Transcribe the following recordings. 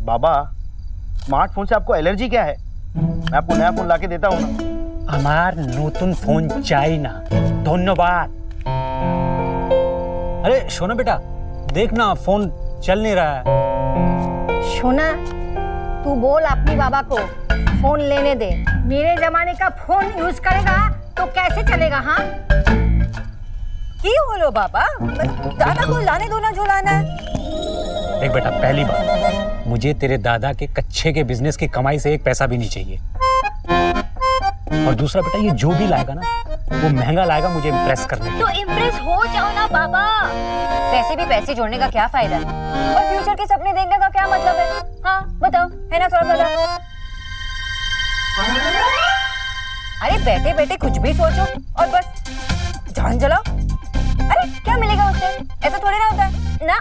बाबा, smartphone से आपको allergy क्या है? मैं आपको नया फोन लाके देता हूँ ना। আমার নতুন ফোন চাই না, ধন্যবাদ। अरे सोना बेटा, देख ना फोन चल नहीं रहा है। सोना, तू बोल अपनी बाबा को फोन लेने दे। मेरे जमाने का फोन यूज करेगा तो कैसे चलेगा? हाँ, क्यों बोलो बाबा, दादा को लाने दो ना जो लाना है। देख बेटा, पहली बात, मुझे तेरे दादा के कच्चे के बिजनेस की कमाई से एक पैसा भी नहीं चाहिए। और दूसरा बेटा, ये जो भी लाएगा ना वो महंगा लाएगा मुझे इम्प्रेस करने के। तो इम्प्रेस हो जाओ ना बाबा। पैसे भी पैसे जोड़ने का क्या फायदा है, और फ्यूचर के सपने देखने का क्या मतलब है? हाँ बताओ, है ना सौरभ दादा? अरे बैठे बैठे कुछ भी सोचो और बस जान जलाओ। अरे क्या मिलेगा उससे? ऐसा थोड़ी ना होता है ना।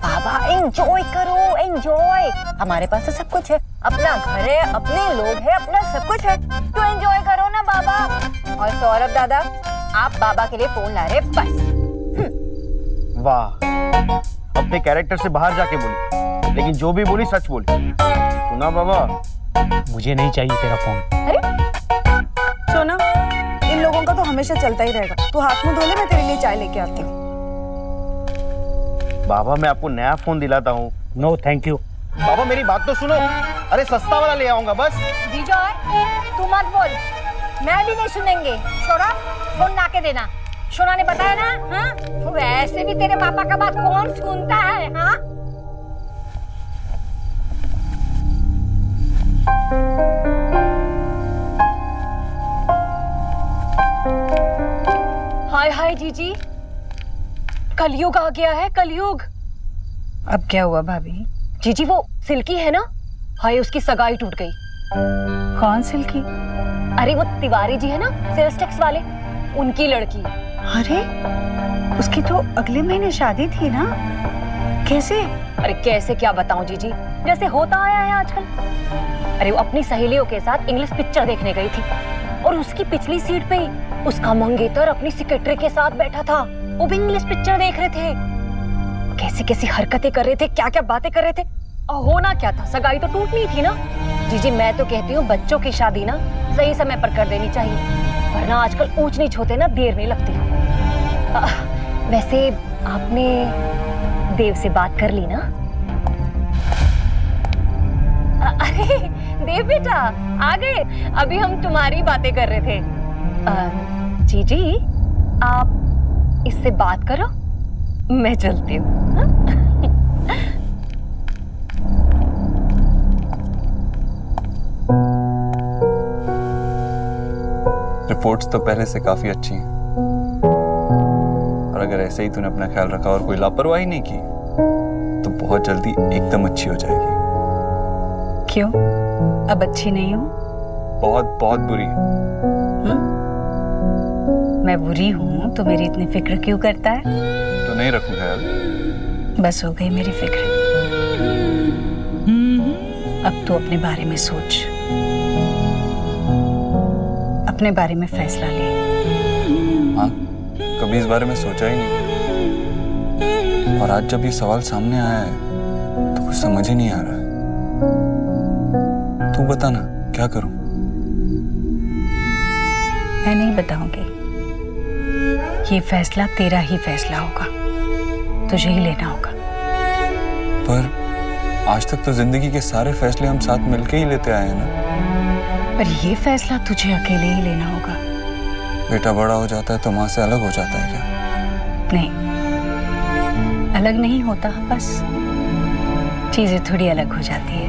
बाबा एंजॉय करो, एंजॉय। हमारे पास तो सब कुछ है, अपना घर है, अपने लोग हैं, अपना सब कुछ है, तो एंजॉय करो ना बाबा। और सौरभ दादा, आप बाबा के लिए फोन ला रहे बस। वाह, अपने कैरेक्टर से बाहर जाके बोली, लेकिन जो भी बोली सच बोली। सुना बाबा? मुझे नहीं चाहिए तेरा फोन। अरे सोना, इन लोगों का तो हमेशा चलता ही रहेगा। तू हाथ मुंह धो ले, मैं तेरे लिए चाय लेके आती हूँ। बाबा, मैं आपको नया फोन दिलाता हूँ। No thank you. बाबा मेरी बात तो सुनो। अरे सस्ता वाला ले आऊंगा बस। विजय, तू मत बोल, मैं भी नहीं सुनेंगे। छोड़ा, फोन ला के देना। सोना ने बताया ना। हाँ, तो वैसे भी तेरे पापा का बात कौन सुनता है? हाँ, हाय हाय जीजी, कलयुग आ गया है, कलयुग। अब क्या हुआ भाभी? जीजी वो सिल्की है ना, हाय उसकी सगाई टूट गई। कौन सिल्की? अरे वो तिवारी जी है ना, सेल्स टैक्स वाले, उनकी लड़की। अरे उसकी तो अगले महीने शादी थी ना, कैसे? अरे कैसे क्या बताऊं जीजी, जैसे होता आया है आजकल। अरे वो अपनी सहेलियों के साथ इंग्लिश पिक्चर देखने गई थी, और उसकी पिछली सीट पे ही उसका मंगेतर अपनी सेक्रेटरी के साथ बैठा था, वो भी इंग्लिश पिक्चर देख रहे थे। कैसी कैसी हरकतें कर रहे थे, क्या क्या बातें कर रहे थे, और होना क्या था, सगाई तो टूटनी थी ना। जीजी मैं तो कहती हूँ बच्चों की शादी ना सही समय पर कर देनी चाहिए, वरना आजकल ऊंच नीच होते ना देर नहीं लगती। वैसे आपने देव से बात कर ली ना? अरे देव बेटा आ गए, अभी हम तुम्हारी बातें कर रहे थे। जीजी आप इससे बात करो, मैं चलती हूँ। रिपोर्ट्स तो पहले से काफी अच्छी हैं, और अगर ऐसे ही तूने अपना ख्याल रखा और कोई लापरवाही नहीं की तो बहुत जल्दी एकदम अच्छी हो जाएगी। क्यों, अब अच्छी नहीं हूँ? बहुत बहुत बुरी है। मैं बुरी हूँ तो मेरी इतनी फिक्र क्यों करता है? तो नहीं रखूं ख्याल। बस हो गई मेरी फिक्र। अब तो अपने बारे में सोच, अपने बारे में फैसला ले। हाँ, कभी इस बारे में सोचा ही नहीं, और आज जब ये सवाल सामने आया है तो कुछ समझ ही नहीं आ रहा है। तू बता ना, क्या करूं? मैं नहीं बताऊंगी, ये फैसला तेरा ही फैसला होगा, तुझे ही लेना होगा। पर आज तक तो जिंदगी के सारे फैसले हम साथ मिलके ही लेते आए हैं ना। पर ये फैसला तुझे अकेले ही लेना होगा। बेटा बड़ा हो जाता है तो माँ से अलग हो जाता है क्या? नहीं, अलग नहीं होता, बस चीजें थोड़ी अलग हो जाती है।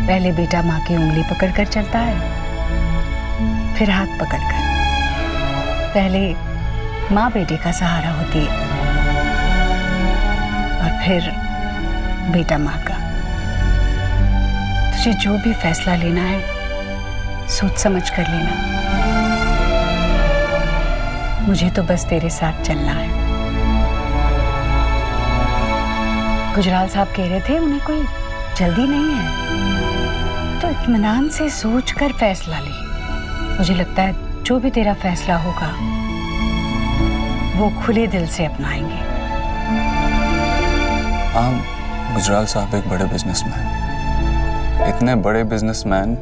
पहले बेटा माँ की उंगली पकड़कर चलता है, फिर हाथ पकड़कर। पहले माँ बेटे का सहारा होती है, और फिर बेटा माँ का। तुझे जो भी फैसला लेना है सोच समझ कर लेना। मुझे तो बस तेरे साथ चलना है। गुजराल साहब कह रहे थे उन्हें कोई जल्दी नहीं है, तो इत्मीनान से सोच कर फैसला ले। मुझे लगता है जो भी तेरा फैसला होगा वो खुले दिल से अपनाएंगे। गुजराल साहब एक बड़े बिजनेसमैन, इतने बड़े बिजनेसमैन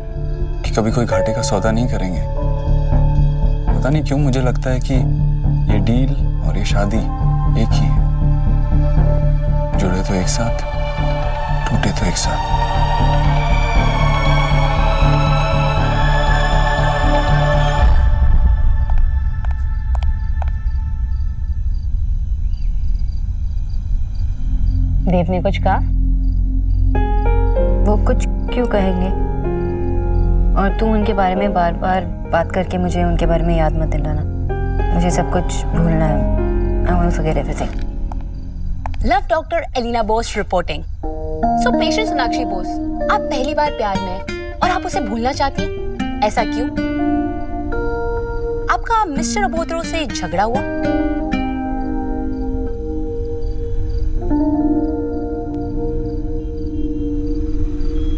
कि कभी कोई घाटे का सौदा नहीं करेंगे। पता नहीं क्यों मुझे लगता है कि ये डील और ये शादी एक ही है। जुड़े तो एक साथ, टूटे तो एक साथ। देव ने कुछ कहा? वो कुछ क्यों कहेंगे, और तुम उनके बारे में बार बार बात करके मुझे उनके बारे में याद मत दिलाना। मुझे सब कुछ भूलना है। I want to forget everything. Love doctor Elina Bose reporting. So patient Sonakshi Bose, आप पहली बार प्यार में हैं और आप उसे भूलना चाहती हैं, ऐसा क्यों? आपका मिस्टर अबोत्रो से झगड़ा हुआ?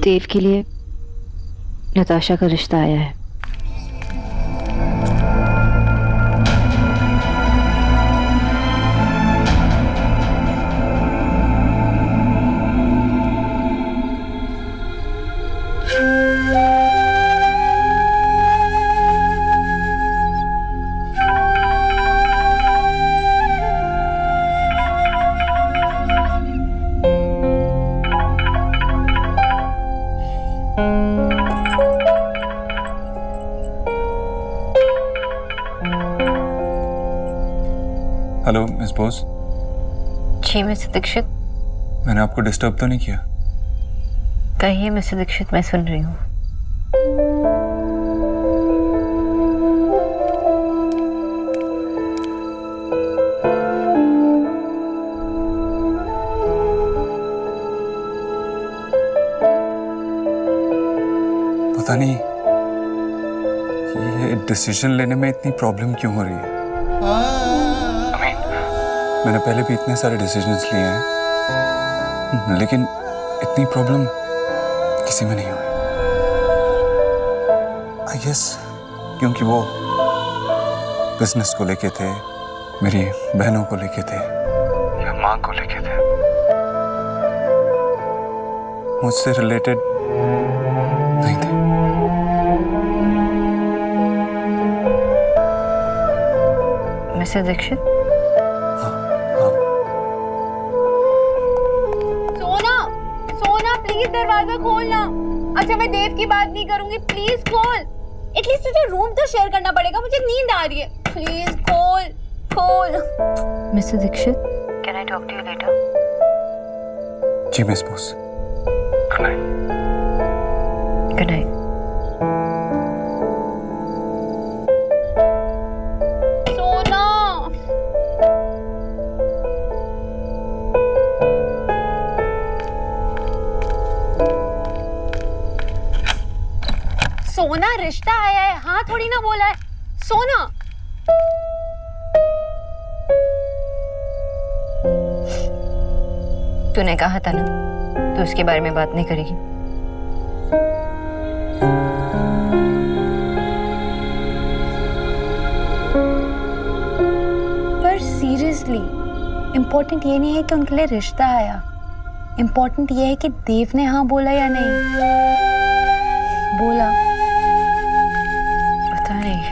देव के लिए नताशा का रिश्ता आया है। हेलो मिस बोस, जी मिस्टर दीक्षित। मैंने आपको डिस्टर्ब तो नहीं किया? कहिए मिस्टर दीक्षित, मैं सुन रही हूँ। पता नहीं ये डिसीजन लेने में इतनी प्रॉब्लम क्यों हो रही है। मैंने पहले भी इतने सारे डिसीजंस लिए हैं, लेकिन इतनी प्रॉब्लम किसी में नहीं हुई। आई गेस क्योंकि वो बिजनेस को लेके थे, मेरी बहनों को लेके थे, या माँ को लेके थे। मुझसे रिलेटेड नहीं थे। मिस्टर दीक्षित, प्लीज दरवाजा खोलना। अच्छा मैं देव की बात नहीं करूंगी, प्लीज खोल। एटलीस्ट तुझे रूम तो शेयर करना पड़ेगा, मुझे नींद आ रही है। प्लीज खोल खोल। Mister Dikshit, can I talk to you later? जी miss Bose. Good night. Good night. Sona, Sona रिश्ता आया है, हाँ थोड़ी ना बोला है। सोना, तूने कहा था ना तू उसके बारे में बात नहीं करेगी। पर सीरियसली इम्पोर्टेंट ये नहीं है कि उनके लिए रिश्ता आया, इम्पोर्टेंट ये है कि देव ने हाँ बोला या नहीं बोला। पता नहीं।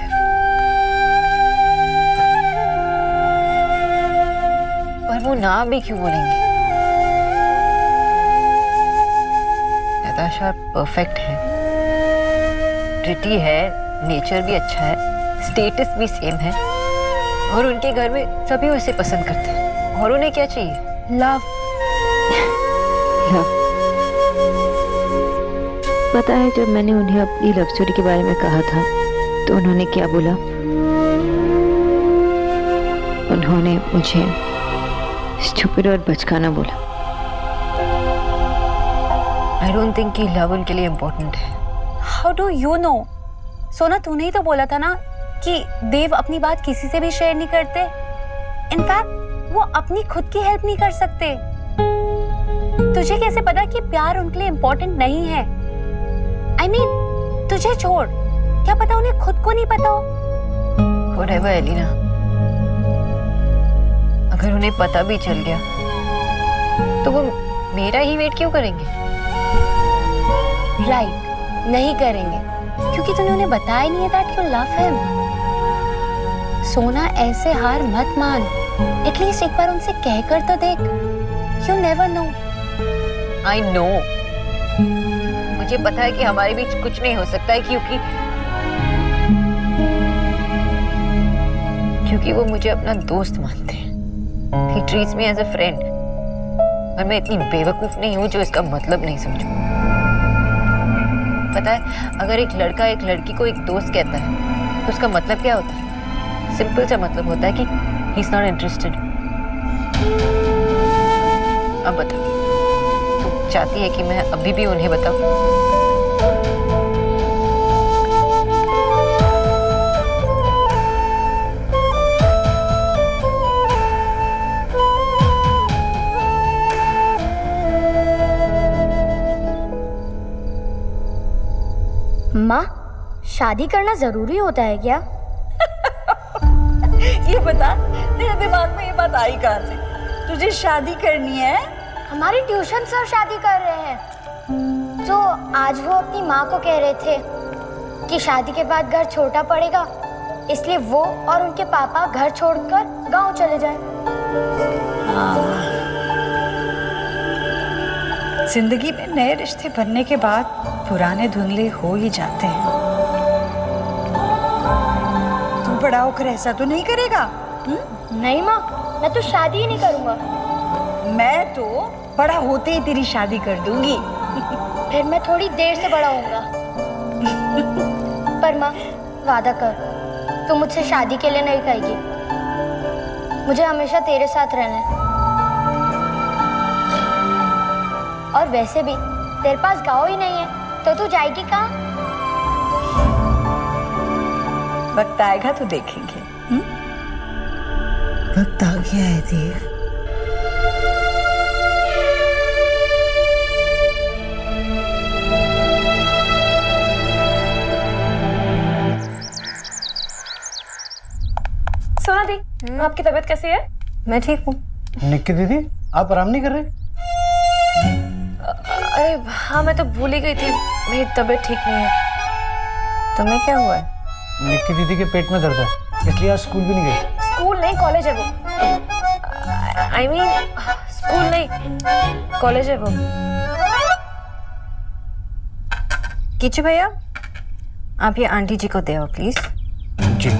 पर वो ना भी क्यों बोलेंगे? नताशा परफेक्ट है, प्रिटी है, नेचर भी अच्छा है, स्टेटस भी सेम है, और उनके घर में सभी उसे पसंद करते हैं। और उन्हें क्या चाहिए? लव। लव। पता है जब मैंने उन्हें अपनी लव स्टोरी के बारे में कहा था तो उन्होंने क्या बोला? उन्होंने मुझे स्टूपिड और बचकाना बोला। आई डोंट थिंक कि लव उनके लिए इम्पोर्टेंट है। How do you know? सोना तूने ही तो बोला था ना कि देव अपनी बात किसी से भी शेयर नहीं करते। इनफैक्ट वो अपनी खुद की हेल्प नहीं कर सकते। तुझे कैसे पता कि प्यार उनके लिए इम्पोर्टेंट नहीं है? I mean, तुझे छोड़, क्या पता उन्हें खुद को नहीं पता हो? Whatever, एलिना, अगर उन्हें पता भी चल गया तो वो मेरा ही वेट क्यों करेंगे? राइट, नहीं करेंगे क्योंकि तूने उन्हें बताया नहीं है दैट यू लव हिम। सोना, ऐसे हार मत मान, एटलीस्ट एक बार उनसे कहकर तो देख। You never know. I know, मुझे पता है कि हमारे बीच कुछ नहीं हो सकता है क्योंकि वो मुझे अपना दोस्त मानते हैं। He treats me as a friend। और मैं इतनी बेवकूफ नहीं हूँ जो इसका मतलब नहीं समझूं। पता है, अगर एक लड़का एक लड़की को एक दोस्त कहता है तो उसका मतलब क्या होता है? सिंपल सा मतलब होता है कि he is not interested। अब बता, तू चाहती है कि मैं अभी भी उन्हें बताऊं? माँ, शादी करना जरूरी होता है क्या? ये बता, तेरे दिमाग में ये बात आई कहाँ से? तुझे शादी करनी है? हमारे ट्यूशन सर शादी कर रहे हैं, तो आज वो अपनी माँ को कह रहे थे कि शादी के बाद घर छोटा पड़ेगा, इसलिए वो और उनके पापा घर छोड़कर गांव चले जाएं। जिंदगी में नए रिश्ते बनने के बाद पुराने धुंधले हो ही जाते हैं। तू बड़ा होकर ऐसा तो नहीं करेगा? नहीं माँ, मैं तो शादी ही नहीं करूँगा। मैं तो बड़ा होते ही तेरी शादी कर दूंगी। फिर मैं थोड़ी देर से बड़ा होऊंगा। पर माँ, वादा कर, तू मुझसे शादी के लिए नहीं कहेगी। मुझे हमेशा तेरे साथ रहना है। और वैसे भी तेरे पास गाँव ही नहीं है, तो तू जाएगी कहाँ? वक्त आएगा तो देखेंगे। वक्त आ गया है देव। सोना दी, आपकी तबीयत कैसी है? मैं ठीक हूँ। निक्की दीदी, आप आराम नहीं कर रहे? अरे हाँ, मैं तो भूल ही गई थी, मेरी तबीयत ठीक नहीं है। तुम्हें क्या हुआ है? निक्की दीदी के पेट में दर्द है, इसलिए आज स्कूल भी नहीं गई। स्कूल नहीं, कॉलेज है वो। I mean, स्कूल नहीं, कॉलेज है वो। किचू भैया, आप ये आंटी जी को दे आओ प्लीज। जी।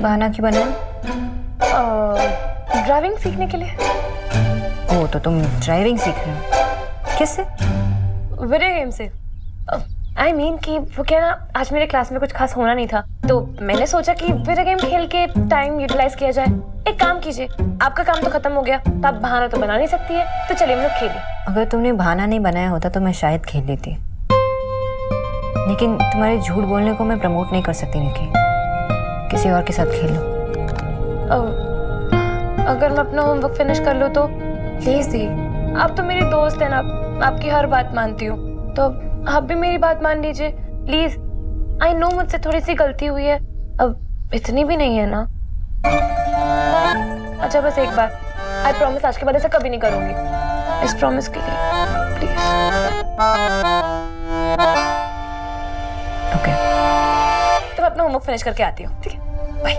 बहाना क्यों बना? ड्राइविंग सीखने के लिए। ओ, तो तुम ड्राइविंग सीख रहे हो? किससे? वीडियो गेम से। आई मीन कि वो क्या ना, आज मेरे क्लास में कुछ खास होना नहीं था, तो मैंने सोचा कि वीडियो गेम खेल के टाइम यूटिलाइज किया जाए। एक काम कीजिए, आपका काम तो खत्म हो गया, तो आप बहाना तो बना नहीं सकती है, तो चलिए हम लोग खेलें। अगर तुमने बहाना नहीं बनाया होता तो मैं शायद खेल लेती, लेकिन तुम्हारे झूठ बोलने को मैं प्रमोट नहीं कर सकती निकी। किसी और के साथ खेल लो। अगर मैं अपना होमवर्क फिनिश कर लूँ तो? प्लीज दी, आप तो मेरी दोस्त है ना, आपकी हर बात मानती हूँ, तो आप भी मेरी बात मान लीजिए प्लीज। आई नो मुझसे थोड़ी सी गलती हुई है, अब इतनी भी नहीं है ना। अच्छा बस एक बार, आई प्रॉमिस आज के बाद ऐसा कभी नहीं करूंगी। इस प्रॉमिस के लिए प्लीज। ओके, तो मैं अपना होमवर्क फिनिश करके आती हूँ, ठीक है? बाय।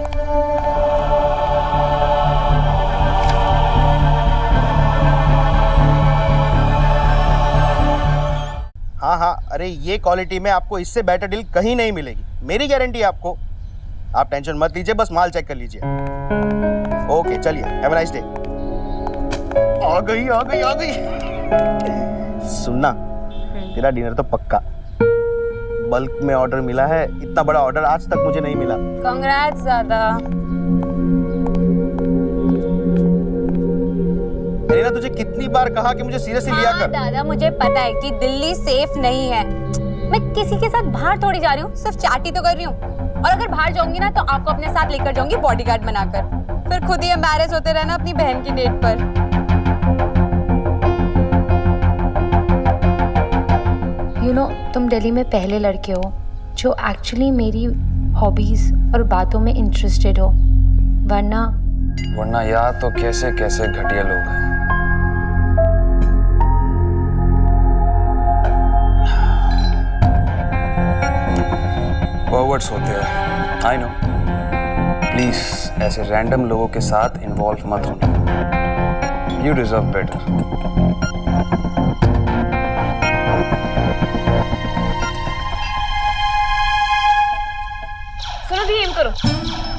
हाँ हाँ, अरे ये क्वालिटी में आपको इससे बेटर डील कहीं नहीं मिलेगी, मेरी गारंटी है आपको। आप टेंशन मत लीजिए, बस माल चेक कर लीजिए। ओके चलिए, हैव अ नाइस डे। आ गई आ गई आ गई। सुनना, तेरा डिनर तो पक्का। बल्क में ऑर्डर मिला है, इतना बड़ा ऑर्डर आज तक मुझे नहीं मिला। कांग्रेट्स दादा। मैंने तुझे कितनी बार कहा कि मुझे सीरियसली लिया कर। दादा, मुझे पता है कि दिल्ली सेफ नहीं है। मैं किसी के साथ बाहर थोड़ी जा रही हूँ, सिर्फ चाटी तो कर रही हूँ। और अगर बाहर जाऊंगी ना तो आपको अपने साथ लेकर जाऊंगी बॉडीगार्ड बनाकर, फिर खुद ही एम्बैरेस होते रहना अपनी बहन की डेट पर। यू नो, तुम दिल्ली में पहले लड़के हो जो एक्चुअली मेरी हॉबीज और बातों में इंटरेस्टेड हो। वरना याद तो कैसे कैसे घटिया लोग हैं। वर्ड्स होते हैं, आई नो। प्लीज ऐसे रैंडम लोगों के साथ इन्वॉल्व मत होना। You deserve better. सुनो दी, एम करो।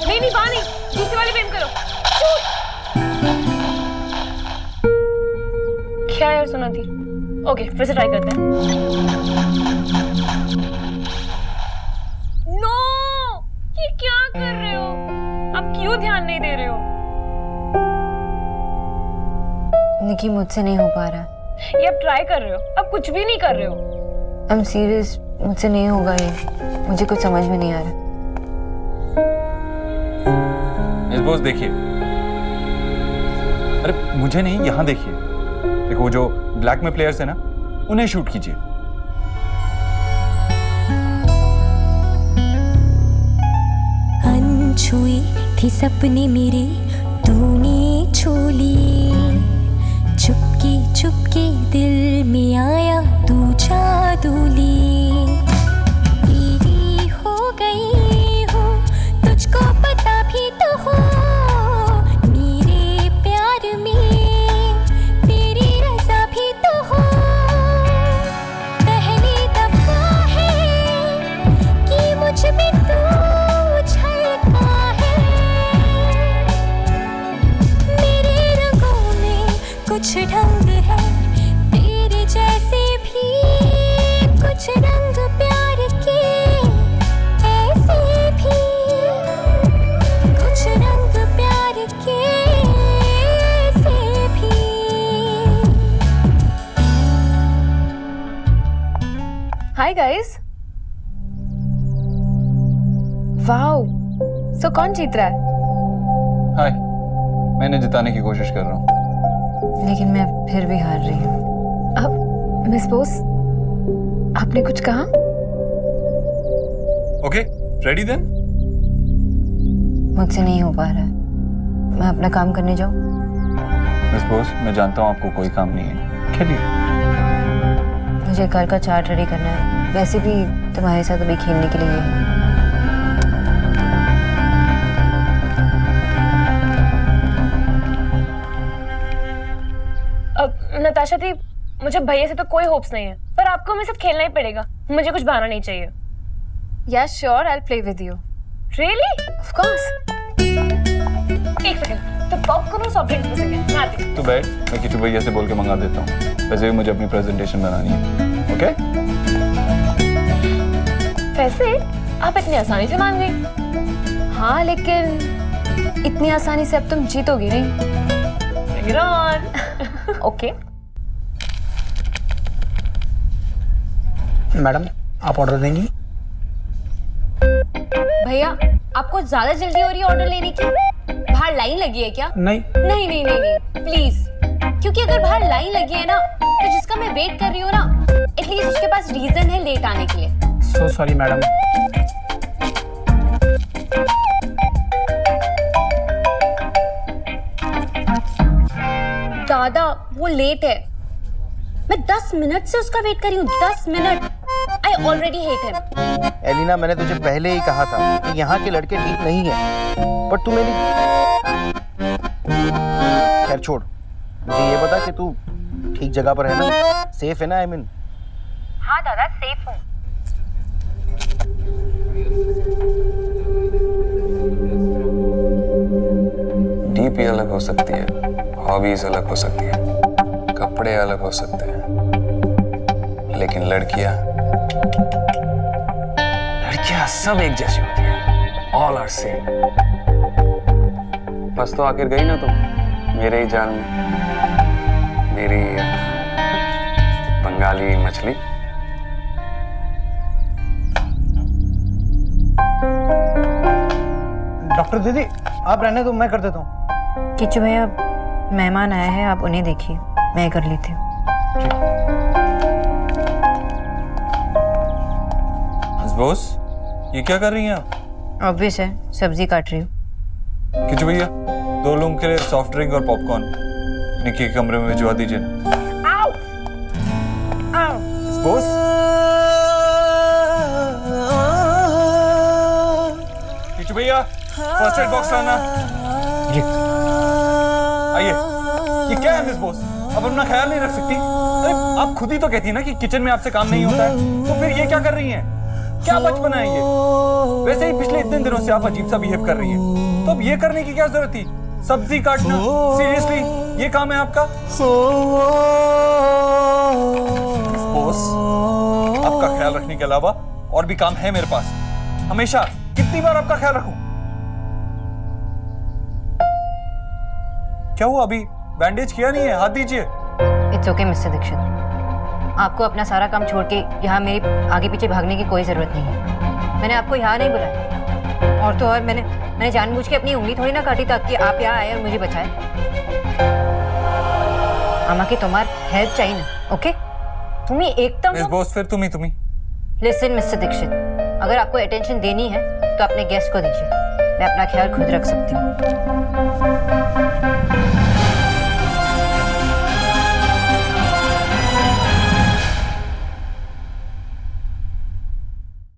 नहीं वहां नहीं, दूसरे वाले पे एम करो। क्या यार सुनो दी। ओके फिर से ट्राई करते हैं। क्या कर रहे हो आप? क्यों ध्यान नहीं दे रहे हो? निकी मुझसे नहीं हो पा रहा। ये आप ट्राई कर रहे हो, आप कुछ भी नहीं कर रहे हो। आई एम सीरियस, मुझसे नहीं होगा ये। मुझे कुछ समझ में नहीं आ रहा। इस बॉस देखिए, अरे मुझे नहीं, यहाँ देखिए। देखो वो जो ब्लैक में प्लेयर्स है ना, उन्हें शूट कीजिए। छुई थी सपने मेरे, तूने छू ली। चुपके चुपके दिल में आया तू जादूली। तेरी हो गई हो, तुझको पता भी तो हो। मेरे प्यार में तेरी रज़ा भी तो हो। पहली दफा है कि मुझ में तू कुछ ढंग है तेरे जैसे भी, कुछ रंग प्यार के ऐसे भी, कुछ रंग प्यार के ऐसे भी। Hi guys. वाओ, सो कौन जीत रहा है? हाय, मैंने जिताने की कोशिश कर रहा हूँ, लेकिन मैं फिर भी हार रही हूँ। अब मिस बोस, आपने कुछ कहा? Okay, ready then? मुझसे नहीं हो पा रहा है। मैं अपना काम करने जाऊँ? मिस बोस, मैं जानता हूँ आपको कोई काम नहीं है, खेलिए। मुझे कल का चार्ट रेडी करना है। वैसे भी तुम्हारे साथ अभी खेलने के लिए है। नताशा दी, मुझे भैया से तो कोई होप्स नहीं है, पर आपको मेरे साथ खेलना ही पड़ेगा। मुझे कुछ बहाना नहीं चाहिए। Yes, sure, I'll play with you. Really? Of course. एक सेकंड, तो पॉपकॉर्न और सॉफ्ट ड्रिंक में से मैं आती हूँ। तो बैठ, मैं किचू भैया से बोल के मंगा देता हूँ। वैसे भी मुझे अपनी प्रेजेंटेशन बनानी है। ओके? वैसे आप इतनी आसानी से मान गई। हाँ, लेकिन इतनी आसानी से अब तुम जीतोगी नहीं। Bring it on. Okay. Madam आप ऑर्डर देंगी? भैया, आपको ज्यादा जल्दी हो रही है ऑर्डर लेने की? बाहर लाइन लगी है क्या? नहीं नहीं नहीं नहीं नहीं, प्लीज। क्योंकि अगर बाहर लाइन लगी है ना, तो जिसका मैं वेट कर रही हूँ ना, एटलीस्ट उसके पास रीजन है लेट आने के लिए। So sorry madam. दादा, वो लेट है। मैं 10 मिनट से उसका वेट कर रही हूँ। 10 minute. I already hate him. Elina, मैंने तुझे पहले ही कहा था कि यहाँ के लड़के ठीक नहीं है, पर तू मेरी... खैर छोड़, मुझे ये बता कि तू ठीक जगह पर है ना? सेफ है ना? I mean. हाँ दादा, सेफ हूँ। डीपी अलग हो सकती है, हॉबीज अलग हो सकती है, कपड़े अलग हो सकते हैं, लेकिन लड़कियां सब एक जैसी होती हैं। All are same. बस तो आखिर गई ना तुम मेरे ही जाल में, मेरी बंगाली मछली। डॉक्टर दीदी, आप रहने दो, मैं कर देता हूँ। किच्चू भैया, मेहमान आए हैं, आप उन्हें देखिए, मैं कर लेती हूँ। बॉस, ये क्या कर रही हैं आप? ऑब्वियस है, सब्जी काट रही हूँ। किचू भैया 2 लोगों के लिए सॉफ्ट ड्रिंक और पॉपकॉर्न निकी के कमरे में भिजवा दीजिए ना। आओ आओ बॉस किचू भैया फर्स्ट एड बॉक्स लाना। जी आइए। ये क्या है मिस बॉस, अब अपना ख्याल नहीं रख सकती? अरे आप खुद ही तो कहती ना कि किचन में आपसे काम नहीं होता है, तो फिर ये क्या कर रही हैं? क्या बचपना है ये? वैसे ही पिछले इतने दिनों से आप अजीब सा बिहेव कर रही हैं, तो अब ये करने की क्या जरूरत थी? सब्जी काटना, सीरियसली ये काम है आपका? मिस बॉस, आपका ख्याल रखने के अलावा और भी काम है मेरे पास। हमेशा कितनी बार आपका ख्याल रखूं? क्या हुआ, अभी बैंडेज किया नहीं है? हाथ दीजिए। इट्स ओके मिस्टर दीक्षित, आपको अपना सारा काम छोड़ के यहाँ मेरे आगे पीछे भागने की कोई जरूरत नहीं है। मैंने आपको यहाँ नहीं बुलाया, और तो और मैंने जानबूझ के अपनी उंगली थोड़ी ना काटी ताकि आप यहाँ आए और मुझे बचाए। आमा की तुम्हार हेल्प चाहिए ना, ओके? तुम ही एकदम मिस बॉस, फिर तुम ही लिसन मिस्टर दीक्षित, अगर आपको अटेंशन देनी है तो अपने गेस्ट को दीजिए, मैं अपना ख्याल खुद रख सकती हूँ।